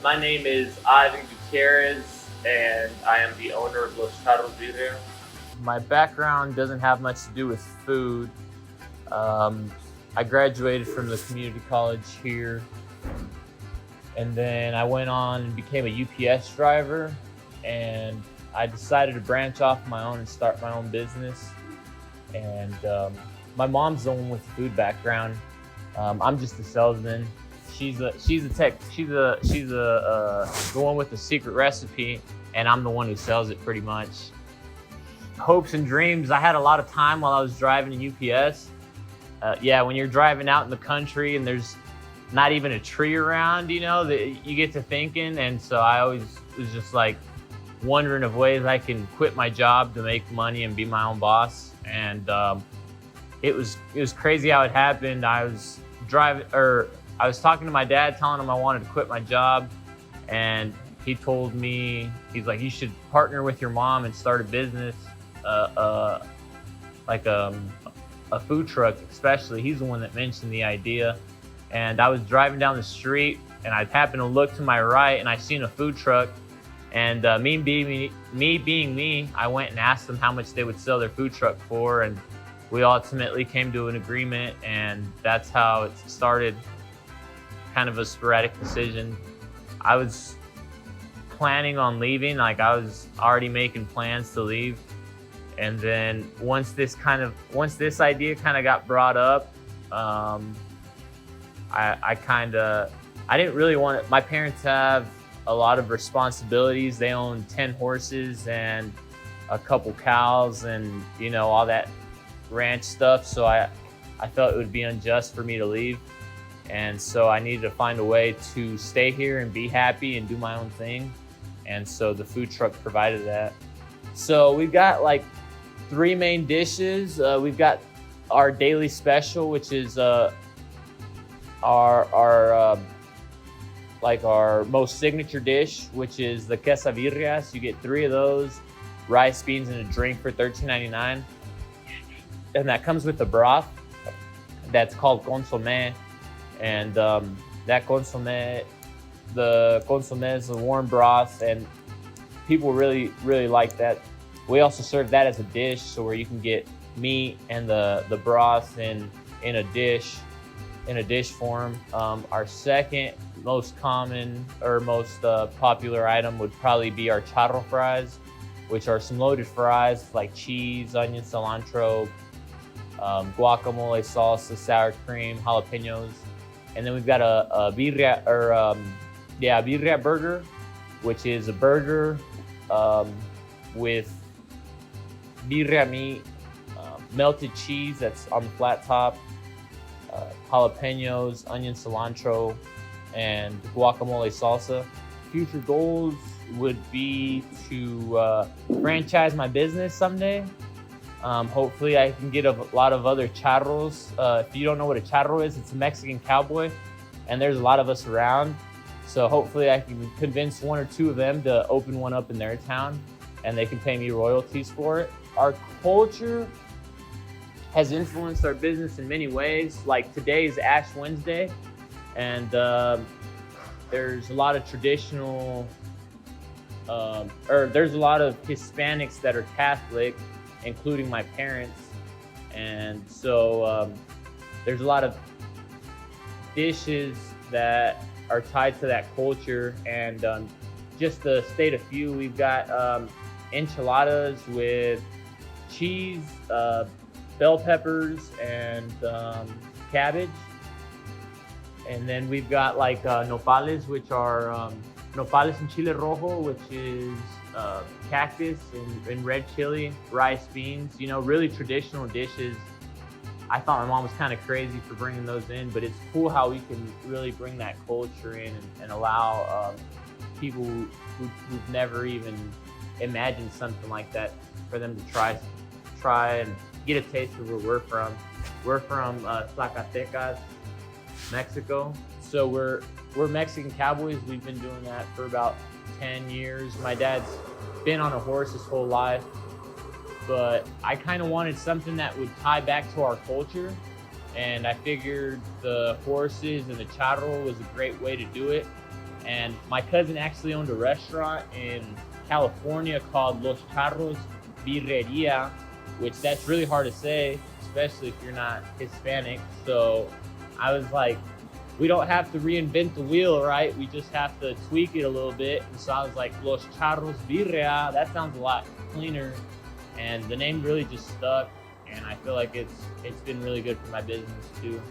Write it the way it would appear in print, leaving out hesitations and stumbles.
My name is Ivan Gutierrez, and I am the owner of Los Charros Birria. My background doesn't have much to do with food. I graduated from the community college here, and then I went on and became a UPS driver, and I decided to branch off my own and start my own business. And my mom's the one with the food background. I'm just a salesman. She's the one with the secret recipe, and I'm the one who sells it pretty much. Hopes and dreams. I had a lot of time while I was driving in UPS. When you're driving out in the country and there's not even a tree around, you get to thinking. And so I always was just like wondering of ways I can quit my job to make money and be my own boss. And it was crazy how it happened. I was talking to my dad, telling him I wanted to quit my job, and he told me, he's like, you should partner with your mom and start a business, like a food truck especially. He's the one that mentioned the idea. And I was driving down the street, and I happened to look to my right, and I seen a food truck. And me being me, I went and asked them how much they would sell their food truck for, and we ultimately came to an agreement, and that's how it started. Kind of a sporadic decision. I was planning on leaving, like I was already making plans to leave. And then once this idea kind of got brought up, I didn't really want it. My parents have a lot of responsibilities. They own 10 horses and a couple cows and all that ranch stuff. So I felt it would be unjust for me to leave. And so I needed to find a way to stay here and be happy and do my own thing. And so the food truck provided that. So we've got like 3 main dishes. We've got our daily special, which is our most signature dish, which is the quesadillas. You get 3 of those, rice, beans, and a drink for $13.99. And that comes with a broth that's called consommé. And that consommé, the consommé is a warm broth, and people really, really like that. We also serve that as a dish, so where you can get meat and the broth in a dish form. Our second most common or most popular item would probably be our charro fries, which are some loaded fries like cheese, onion, cilantro, guacamole, salsa, sour cream, jalapenos. And then we've got a birria birria burger, which is a burger with birria meat, melted cheese that's on the flat top, jalapenos, onion, cilantro, and guacamole salsa. Future goals would be to franchise my business someday. Hopefully I can get a lot of other charros. If you don't know what a charro is, it's a Mexican cowboy, and there's a lot of us around. So hopefully I can convince 1 or 2 of them to open one up in their town, and they can pay me royalties for it. Our culture has influenced our business in many ways. Like today is Ash Wednesday, and there's a lot of traditional, there's a lot of Hispanics that are Catholic, including my parents. And so there's a lot of dishes that are tied to that culture. And just to state a few, we've got enchiladas with cheese, bell peppers, and cabbage. And then we've got like nopales, which are nopales and chile rojo, which is cactus and red chili, rice, beans, really traditional dishes. I thought my mom was kind of crazy for bringing those in, but it's cool how we can really bring that culture in and allow people who've never even imagined something like that, for them to try and get a taste of where we're from. We're from Zacatecas, Mexico. So we're Mexican cowboys. We've been doing that for about 10 years. My dad's been on a horse his whole life, but I kind of wanted something that would tie back to our culture, and I figured the horses and the charro was a great way to do it. And my cousin actually owned a restaurant in California called Los Charros Birria, which that's really hard to say, especially if you're not Hispanic. So I was like, we don't have to reinvent the wheel, right? We just have to tweak it a little bit. And so I was like, Los Charros Birria, that sounds a lot cleaner. And the name really just stuck. And I feel like it's been really good for my business too.